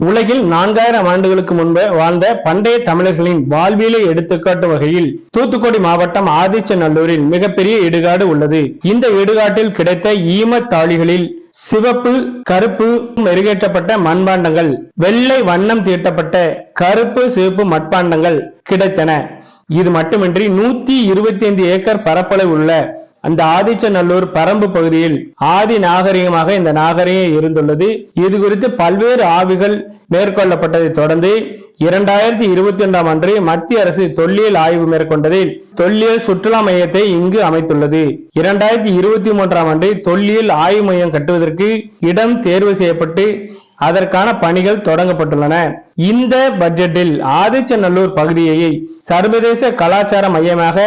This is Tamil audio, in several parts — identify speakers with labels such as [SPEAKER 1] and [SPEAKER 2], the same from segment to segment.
[SPEAKER 1] உலகில் 4000 ஆண்டுகளுக்கு முன்பு வாழ்ந்த பண்டைய தமிழர்களின் வாழ்வியலை எடுத்துக்காட்டும் வகையில் தூத்துக்குடி மாவட்டம் ஆதிச்சநல்லூரில் மிகப்பெரிய இடுகாடு உள்ளது. இந்த இடுகாட்டில் கிடைத்த ஈமத்தாளிகளில் சிவப்பு, கருப்பு மெருகேற்றப்பட்ட மண்பாண்டங்கள், வெள்ளை வண்ணம் தீட்டப்பட்ட கருப்பு, சிவப்பு மட்பாண்டங்கள் கிடைத்தன. இது மட்டுமின்றி 125 ஏக்கர் பரப்பளவு உள்ள அந்த ஆதிச்சநல்லூர் பரம்பு பகுதியில் ஆதி நாகரிகமாக இந்த நாகரிகம் இருந்துள்ளது. இது குறித்து பல்வேறு ஆய்வுகள் மேற்கொள்ளப்பட்டதை தொடர்ந்து 2021ஆம் ஆண்டு மத்திய அரசு தொல்லியல் ஆய்வு மேற்கொண்டதில் தொல்லியல் சுற்றுலா மையத்தை இங்கு அமைத்துள்ளது. 2023ஆம் ஆண்டு தொல்லியல் ஆய்வு மையம் கட்டுவதற்கு இடம் தேர்வு செய்யப்பட்டு அதற்கான பணிகள் தொடங்கப்பட்டுள்ளன. இந்த பட்ஜெட்டில் ஆதிச்சநல்லூர் பகுதியை சர்வதேச கலாச்சார மையமாக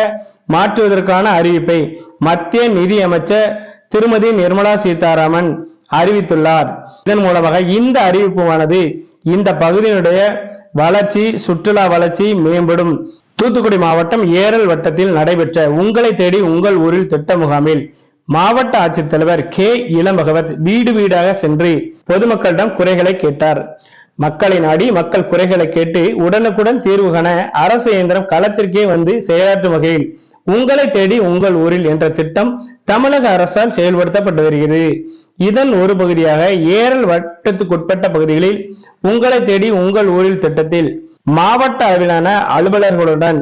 [SPEAKER 1] மாற்றுவதற்கான அறிவிப்பை மத்திய நிதி அமைச்சர் திருமதி நிர்மலா சீதாராமன் அறிவித்துள்ளார். இதன் மூலமாக இந்த அறிவிப்பானது இந்த பகுதியினுடைய வளர்ச்சி, சுற்றுலா வளர்ச்சி மேம்படும். தூத்துக்குடி மாவட்டம் ஏரல் வட்டத்தில் நடைபெற்ற உங்களை தேடி உங்கள் ஊரில் திட்ட முகாமில் மாவட்ட ஆட்சித்தலைவர் கே இளம்பகவத் வீடு வீடாக சென்று பொதுமக்களிடம் குறைகளை கேட்டார். மக்களை நாடி மக்கள் குறைகளை கேட்டு உடனுக்குடன் தீர்வு காண அரசு இயந்திரம் களத்திற்கே வந்து செயலாற்றும் வகையில் உங்களை தேடி உங்கள் ஊரில் என்ற திட்டம் தமிழக அரசால் செயல்படுத்தப்பட்டு வருகிறது. இதன் ஒரு பகுதியாக ஏரல் வட்டத்துக்குட்பட்ட பகுதிகளில் உங்களை தேடி உங்கள் ஊரில் திட்டத்தில் மாவட்ட அளவிலான அலுவலர்களுடன்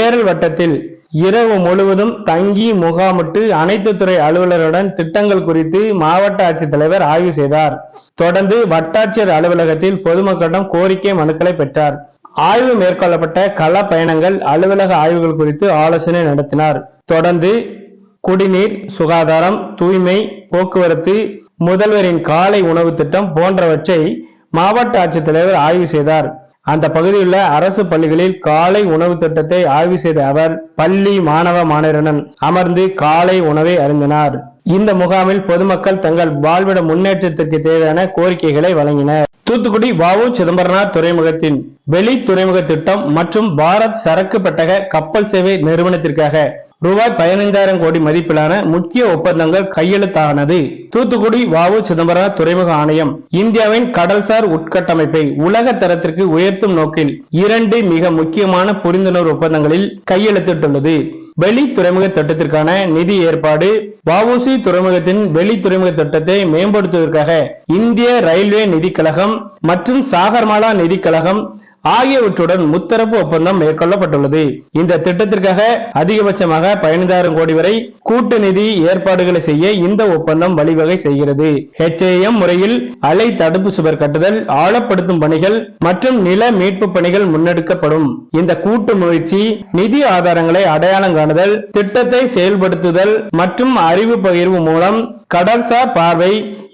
[SPEAKER 1] ஏரல் வட்டத்தில் இரவு முழுவதும் தங்கி முகாமிட்டு அனைத்து துறை அலுவலருடன் திட்டங்கள் குறித்து மாவட்ட ஆட்சித்தலைவர் ஆய்வு செய்தார். தொடர்ந்து வட்டாட்சியர் அலுவலகத்தில் பொதுமக்களிடம் கோரிக்கை மனுக்களை பெற்றார். ஆய்வு மேற்கொள்ளப்பட்ட கள பயணங்கள், அலுவலக ஆய்வுகள் குறித்து ஆலோசனை நடத்தினார். தொடர்ந்து குடிநீர், சுகாதாரம், தூய்மை, போக்குவரத்து, முதல்வரின் காலை உணவு திட்டம் போன்றவற்றை மாவட்ட ஆட்சித்தலைவர் ஆய்வு செய்தார். அந்த பகுதியில் உள்ள அரசு பள்ளிகளில் காலை உணவு திட்டத்தை ஆய்வு செய்த அவர் பள்ளி மாணவ மாணவருடன் அமர்ந்து காலை உணவை அருந்தினார். இந்த முகாமில் பொதுமக்கள் தங்கள் வாழ்விட முன்னேற்றத்திற்கு தேவையான கோரிக்கைகளை வழங்கினர். தூத்துக்குடி வ.உ. சிதம்பரனார் துறைமுகத்தின் வெளி துறைமுக திட்டம் மற்றும் பாரத் சரக்கு பெட்டக கப்பல் சேவை நிறுவனத்திற்காக ரூபாய் 15,000 கோடி மதிப்பிலான முக்கிய ஒப்பந்தங்கள் கையெழுத்தானது. தூத்துக்குடி வ.உ. சிதம்பரனார் துறைமுக ஆணையம் இந்தியாவின் கடல்சார் உட்கட்டமைப்பை உலக தரத்திற்கு உயர்த்தும் நோக்கில் 2 மிக முக்கியமான புரிந்துணர்வு ஒப்பந்தங்களில் கையெழுத்திட்டுள்ளது. வெளி துறைமுக திட்டத்திற்கான நிதி ஏற்பாடு, வ.உ.சி. துறைமுகத்தின் வெளி துறைமுக திட்டத்தை மேம்படுத்துவதற்காக இந்திய ரயில்வே நிதி கழகம் மற்றும் சாகர்மாலா நிதி கழகம் ஆகியவற்றுடன் முத்தரப்பு ஒப்பந்தம் மேற்கொள்ளப்பட்டுள்ளது. இந்த திட்டத்திற்காக அதிகபட்சமாக 15,000 கோடி வரை கூட்டு நிதி ஏற்பாடுகளை செய்ய இந்த ஒப்பந்தம் வழிவகை செய்கிறது. HAM முறையில் அலை தடுப்பு சுவர் கட்டுதல், ஆழப்படுத்தும் பணிகள் மற்றும் நில மீட்பு பணிகள் முன்னெடுக்கப்படும். இந்த கூட்டு முயற்சி நிதி ஆதாரங்களை அடையாளம் காணுதல், திட்டத்தை செயல்படுத்துதல் மற்றும் அறிவு பகிர்வு மூலம் கடல்சார் பார்வை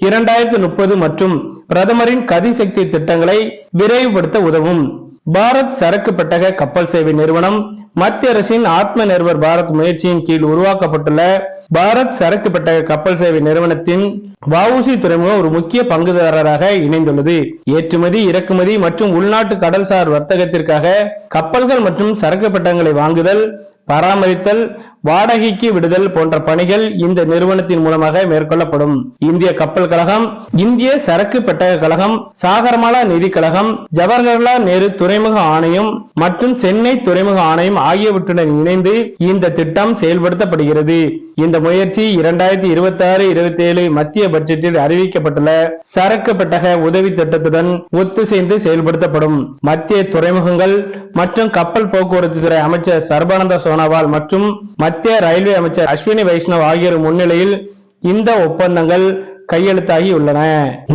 [SPEAKER 1] 2030 மற்றும் பிரதமரின் கதிசக்தி திட்டங்களை விரைவுபடுத்த உதவும். பாரத் சரக்கு பெட்டக கப்பல் சேவை நிறுவனம் மத்திய அரசின் ஆத்ம நிர்பர் பாரத் முயற்சியின் கீழ் உருவாக்கப்பட்டுள்ள பாரத் சரக்கு பெட்டக கப்பல் சேவை நிறுவனத்தின் வ.உ.சி. துறைமுகம் ஒரு முக்கிய பங்குதாரராக இணைந்துள்ளது. ஏற்றுமதி, இறக்குமதி மற்றும் உள்நாட்டு கடல்சார் வர்த்தகத்திற்காக கப்பல்கள் மற்றும் சரக்கு பெட்டகங்களை வாங்குதல், பராமரித்தல், வாடகைக்கு விடுதல் போன்ற பணிகள் இந்த நிறுவனத்தின் மூலமாக மேற்கொள்ளப்படும். இந்திய கப்பல் கழகம், இந்திய சரக்கு பெட்டக கழகம், சாகர்மாலா நிதி கழகம், ஜவஹர்லால் நேரு துறைமுக ஆணையம் மற்றும் சென்னை துறைமுக ஆணையம் ஆகியவற்றுடன் இணைந்து இந்த திட்டம் செயல்படுத்தப்படுகிறது. இந்த முயற்சி 2026-27 மத்திய பட்ஜெட்டில் அறிவிக்கப்பட்டுள்ள சரக்கு பெட்டக உதவி திட்டத்துடன் ஒத்துசேர்ந்து செயல்படுத்தப்படும். மத்திய துறைமுகங்கள் மற்றும் கப்பல் போக்குவரத்து துறை அமைச்சர் சர்பானந்த சோனோவால் மற்றும் மத்திய ரயில்வே அமைச்சர் அஸ்வினி வைஷ்ணவ் ஆகியோர் முன்னிலையில் இந்த ஒப்பந்தங்கள் கையெழுத்தாகி உள்ளன.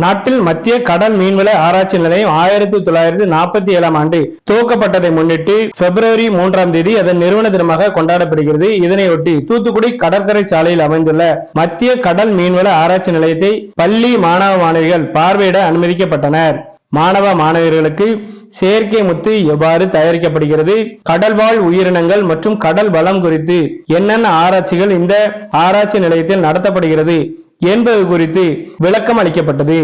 [SPEAKER 1] நாட்டில் மத்திய கடல் மீன்வள ஆராய்ச்சி நிலையம் 1947ஆம் ஆண்டு துவக்கப்பட்டதை முன்னிட்டு பிப்ரவரி 3ஆம் தேதி அதன் நிறுவன தினமாக கொண்டாடப்படுகிறது. இதனையொட்டி தூத்துக்குடி கடற்கரை சாலையில் அமைந்துள்ள மத்திய கடல் மீன்வள ஆராய்ச்சி நிலையத்தை பள்ளி மாணவ மாணவிகள் பார்வையிட அனுமதிக்கப்பட்டனர். மாணவ மாணவியர்களுக்கு செயற்கை முத்து எவ்வாறு தயாரிக்கப்படுகிறது, கடல்வாழ் உயிரினங்கள் மற்றும் கடல் வளம் குறித்து என்னென்ன ஆராய்ச்சிகள் இந்த ஆராய்ச்சி நிலையத்தில் நடத்தப்படுகிறது என்பது குறித்து விளக்கம் அளிக்கப்பட்டது.